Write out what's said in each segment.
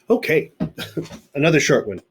Okay, another short one.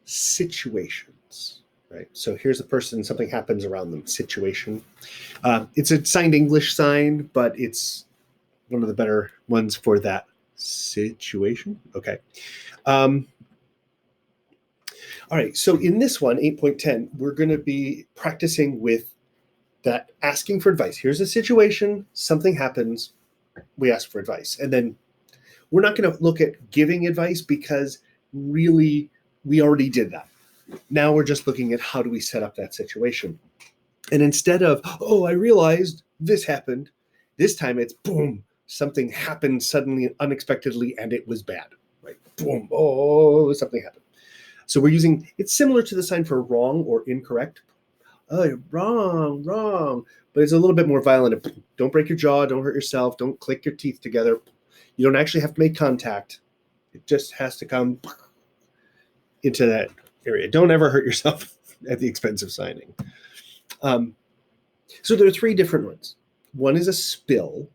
Situations, right? So here's a person, something happens around them, situation. It's a signed English sign, but it's one of the better ones for that situation. Okay. All right, so in this one, 8.10, we're going to be practicing with that asking for advice. Here's a situation, something happens, we ask for advice. And then we're not going to look at giving advice because really we already did that. Now we're just looking at how do we set up that situation. And instead of, oh, I realized this happened, this time it's boom, something happened suddenly, unexpectedly, and it was bad. Right? Boom, oh, something happened. So we're using, it's similar to the sign for wrong or incorrect. Oh, wrong. But it's a little bit more violent. Don't break your jaw, don't hurt yourself, don't click your teeth together. You don't actually have to make contact. It just has to come into that area. Don't ever hurt yourself at the expense of signing. So there are three different ones. One is a spill.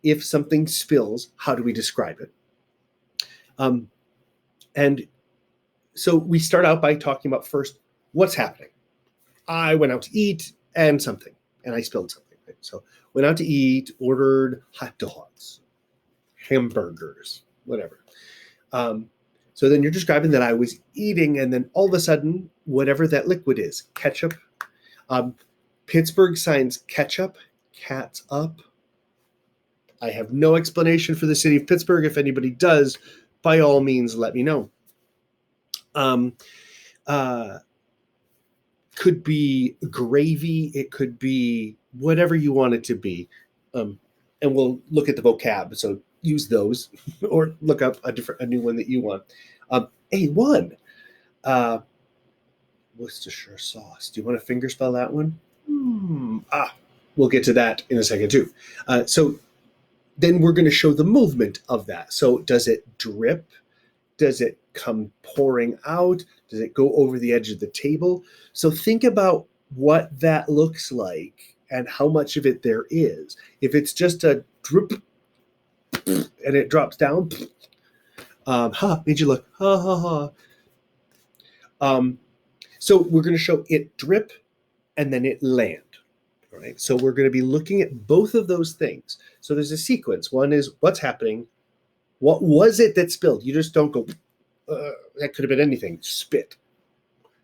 If something spills, how do we describe it? And so we start out by talking about first, what's happening? I went out to eat and something, and I spilled something. Right? So went out to eat, ordered hot dogs, hamburgers, whatever. So then you're describing that I was eating, and then all of a sudden, whatever that liquid is, ketchup. Pittsburgh signs ketchup, cats up. I have no explanation for the city of Pittsburgh. If anybody does, by all means, let me know. Could be gravy. It could be whatever you want it to be. And we'll look at the vocab. So use those or look up a new one that you want. A1. Worcestershire sauce. Do you want to fingerspell that one? We'll get to that in a second too. So then we're going to show the movement of that. So does it drip? Does it come pouring out? Does it go over the edge of the table? So think about what that looks like and how much of it there is. If it's just a drip and it drops down, made you look, So we're going to show it drip and then it land. All right. So we're going to be looking at both of those things. So there's a sequence. One is what's happening. What was it that spilled? You just don't go, that could have been anything. Spit.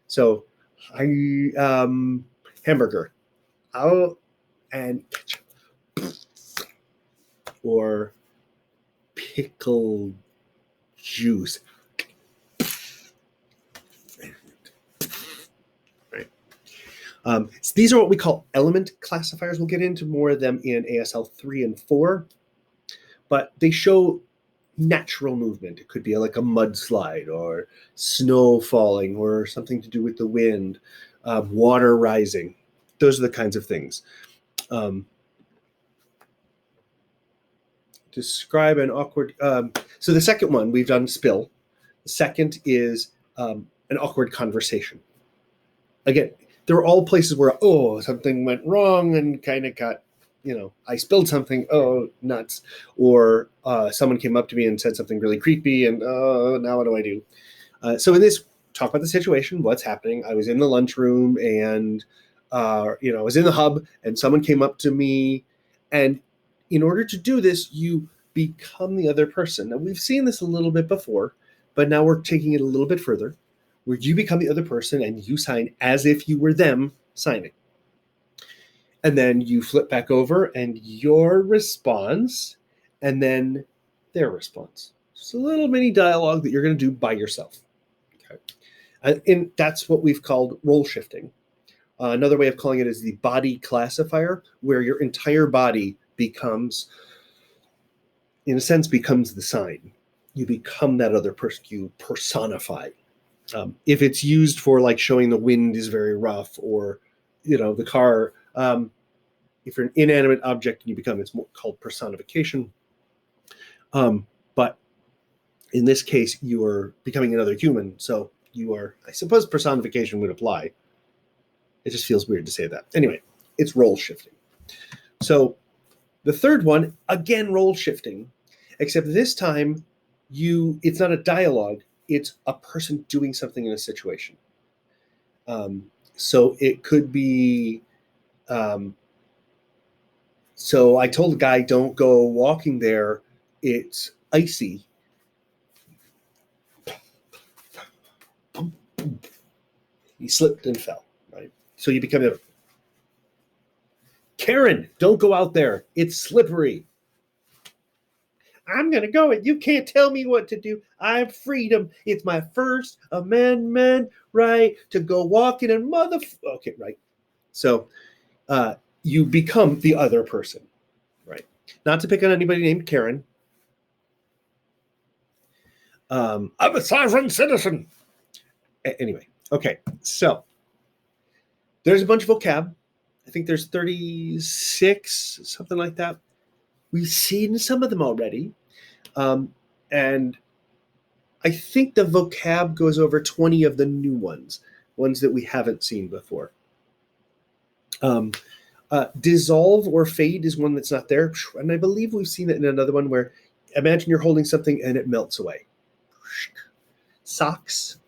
So, hamburger. Out and ketchup. Or pickle juice. Right. So these are what we call element classifiers. We'll get into more of them in ASL 3 and 4. But they show natural movement. It could be like a mudslide or snow falling or something to do with the wind, water rising. Those are the kinds of things. Describe an awkward. So the second one, we've done spill. The second is an awkward conversation. Again, there are all places where, something went wrong and kind of got, I spilled something, nuts. Or someone came up to me and said something really creepy and, now what do I do? So in this, talk about the situation, what's happening. I was in the lunchroom and, I was in the hub and someone came up to me. And in order to do this, you become the other person. Now, we've seen this a little bit before, but now we're taking it a little bit further, where you become the other person and you sign as if you were them signing. And then you flip back over and your response, and then their response. It's a little mini dialogue that you're going to do by yourself. Okay. And that's what we've called role shifting. Another way of calling it is the body classifier, where your entire body becomes, in a sense, becomes the sign. You become that other person. You personify. If it's used for like showing the wind is very rough, or the car. If you're an inanimate object and you become, it's more called personification. But in this case, you are becoming another human. So you are, I suppose personification would apply. It just feels weird to say that. Anyway, it's role shifting. So the third one, again, role shifting, except this time it's not a dialogue, it's a person doing something in a situation. So it could be, so I told the guy, don't go walking there. It's icy. He slipped and fell, right? So you become a Karen, don't go out there. It's slippery. I'm going to go and you can't tell me what to do. I have freedom. It's my First Amendment right to go walking and Okay, right. So you become the other person, right? Not to pick on anybody named Karen. I'm a sovereign citizen. Anyway, okay. So there's a bunch of vocab. I think there's 36, something like that. We've seen some of them already. And I think the vocab goes over 20 of the new ones that we haven't seen before. Dissolve or fade is one that's not there. And I believe we've seen it in another one where imagine you're holding something and it melts away. Socks.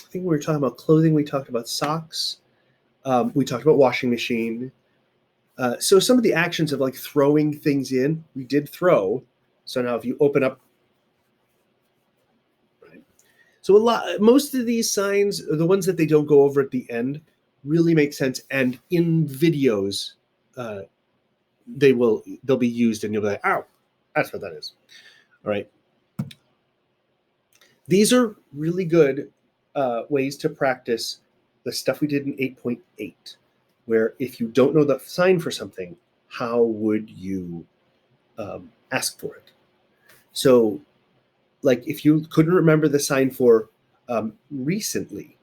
I think we were talking about clothing. We talked about socks. We talked about washing machine. So some of the actions of like throwing things in, we did throw. So now if you open up, right? So most of these signs, the ones that they don't go over at the end, really make sense. And in videos, they'll be used and you'll be like, oh, that's what that is. All right. These are really good ways to practice the stuff we did in 8.8, where if you don't know the sign for something, how would you ask for it? So, like if you couldn't remember the sign for recently,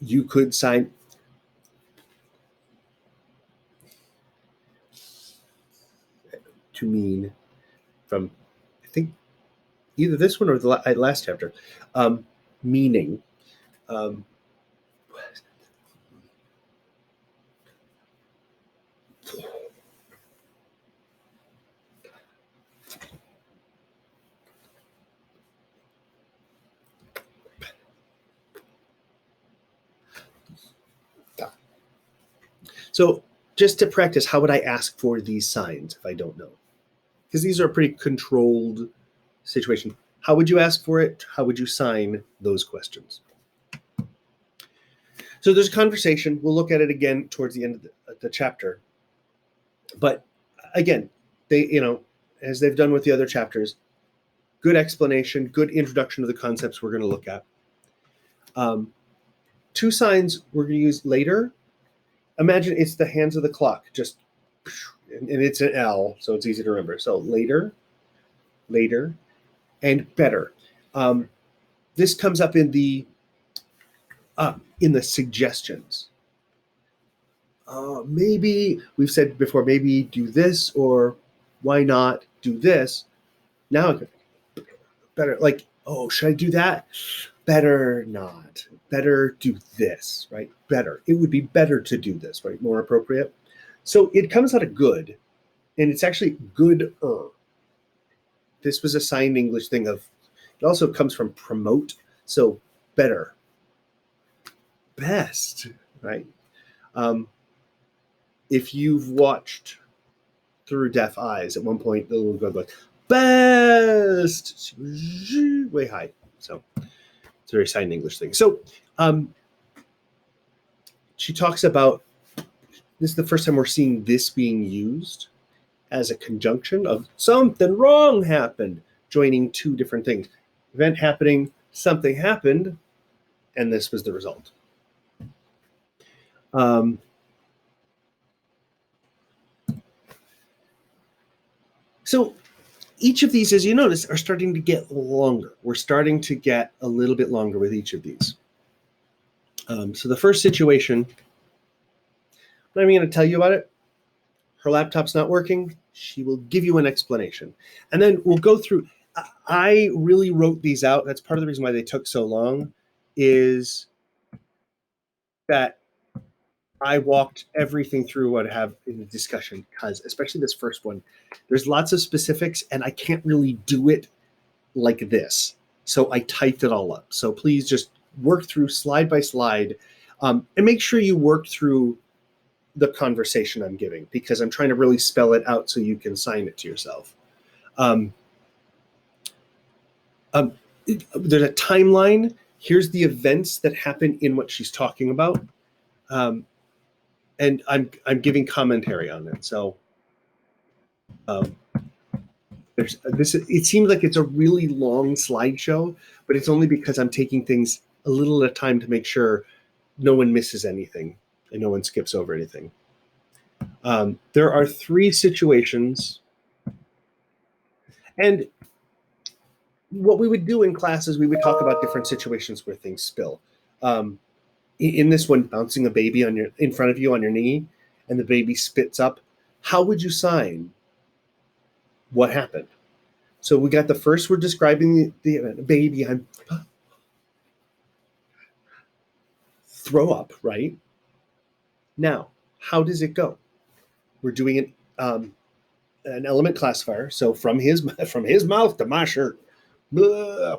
you could sign to mean from, I think, either this one or the last chapter, meaning. So just to practice, how would I ask for these signs if I don't know? Because these are a pretty controlled situation. How would you ask for it? How would you sign those questions? So there's a conversation. We'll look at it again towards the end of the chapter. But again, they, as they've done with the other chapters, good explanation, good introduction to the concepts we're going to look at. Two signs we're going to use later. Imagine it's the hands of the clock, and it's an L, so it's easy to remember. So later, and better. This comes up in the suggestions. Maybe we've said before, maybe do this, or why not do this? Now, better, like, oh, should I do that? Better not. Better do this, right? Better. It would be better to do this, right? More appropriate. So it comes out of good, and it's actually gooder. This was a signed English thing of, it also comes from promote. So better. Best, right? If you've watched Through Deaf Eyes, at one point the little girl goes, best, way high. So it's a very signed English thing. So she talks about, this is the first time we're seeing this being used, as a conjunction of something wrong happened, joining two different things. Event happening, something happened, and this was the result. So each of these, as you notice, are starting to get longer. We're starting to get a little bit longer with each of these. So the first situation, I'm not even going to tell you about it. Her laptop's not working. She will give you an explanation. And then we'll go through. I really wrote these out. That's part of the reason why they took so long, is that I walked everything through what I have in the discussion, because especially this first one, there's lots of specifics and I can't really do it like this. So I typed it all up. So please just work through slide by slide, and make sure you work through the conversation I'm giving, because I'm trying to really spell it out so you can sign it to yourself. There's a timeline. Here's the events that happen in what she's talking about. And I'm giving commentary on it. So there's this. It seems like it's a really long slideshow, but it's only because I'm taking things a little at a time to make sure no one misses anything and no one skips over anything. There are 3 situations, and what we would do in class is we would talk about different situations where things spill. In this one, bouncing a baby in front of you on your knee, and the baby spits up. How would you sign what happened? So we got the first, we're describing the event. Baby, I'm throw up, right? Now, how does it go? We're doing an element classifier. So from his mouth to my shirt, blah,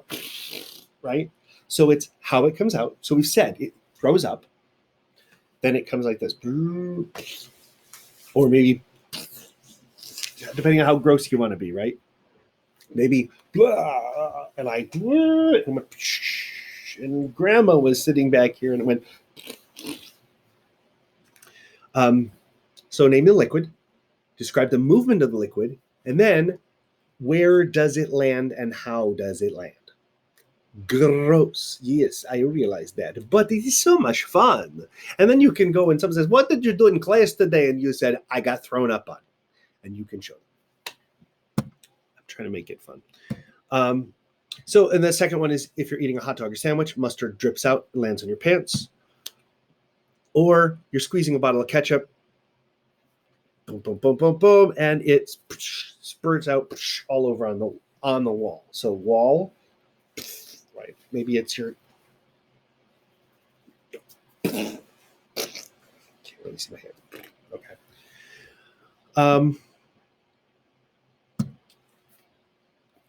right? So it's how it comes out. So we've said it throws up, then it comes like this, or maybe depending on how gross you want to be, right? Maybe blah, and I and grandma was sitting back here and it went. So name the liquid, describe the movement of the liquid, and then where does it land and how does it land? Gross. Yes, I realize that, but it is so much fun. And then you can go and someone says, "What did you do in class today?" And you said, "I got thrown up on," and you can show them. I'm trying to make it fun. So, and the second one is if you're eating a hot dog or sandwich, mustard drips out and lands on your pants, or you're squeezing a bottle of ketchup, boom, boom, boom, boom, boom, and it spurts out all over on the wall. So wall, right? Maybe it's your. Can't really see my hand. Okay.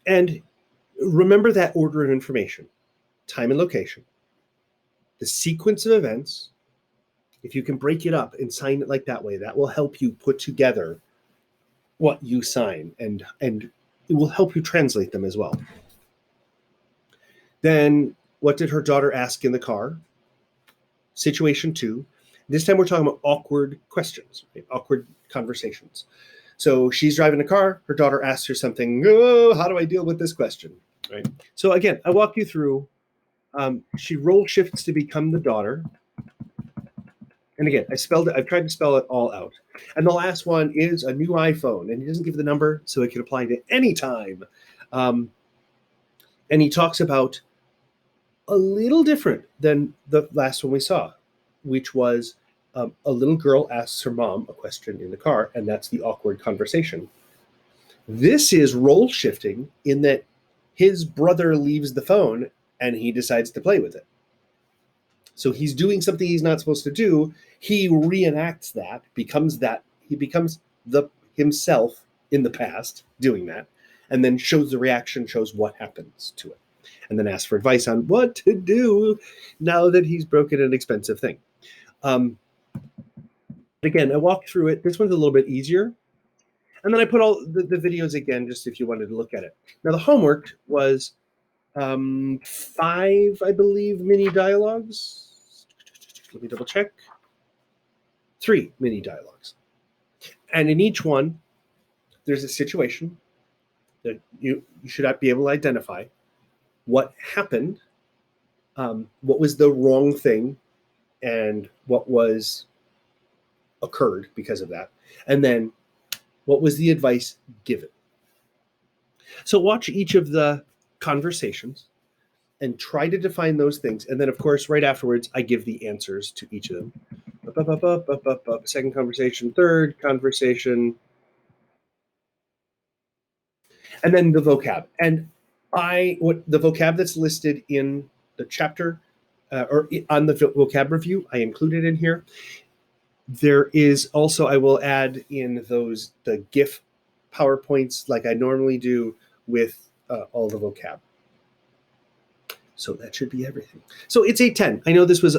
And remember that order of information: time and location, the sequence of events. If you can break it up and sign it like that way, that will help you put together what you sign, and it will help you translate them as well. Then, what did her daughter ask in the car? Situation 2. This time we're talking about awkward questions, right? Awkward conversations. So she's driving a car. Her daughter asks her something. Oh, how do I deal with this question? Right. So again, I walk you through. She role shifts to become the daughter. And again, I've tried to spell it all out. And the last one is a new iPhone. And he doesn't give the number, so it can apply to any time. And he talks about a little different than the last one we saw, which was a little girl asks her mom a question in the car, and that's the awkward conversation. This is role shifting in that his brother leaves the phone and he decides to play with it. So he's doing something he's not supposed to do. He reenacts that, he becomes himself in the past doing that, and then shows the reaction, shows what happens to it, and then asks for advice on what to do now that he's broken an expensive thing. Again, I walked through it. This one's a little bit easier. And then I put all the videos again, just if you wanted to look at it. Now, the homework was 5, I believe, mini dialogues. Let me double check. 3 mini dialogues. And in each one, there's a situation that you should be able to identify what happened, what was the wrong thing, and what was occurred because of that, and then what was the advice given. So watch each of the conversations and try to define those things, and then of course right afterwards I give the answers to each of them. Second conversation, third conversation, and then the vocab. And what the vocab that's listed in the chapter or on the vocab review, I included in here. There is also, I will add in the GIF PowerPoints like I normally do with all the vocab. So that should be everything. So it's 8:10. I know this was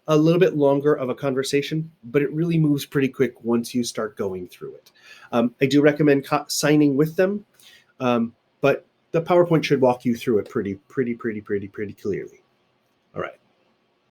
a little bit longer of a conversation, but it really moves pretty quick once you start going through it. I do recommend signing with them, but the PowerPoint should walk you through it pretty clearly. All right.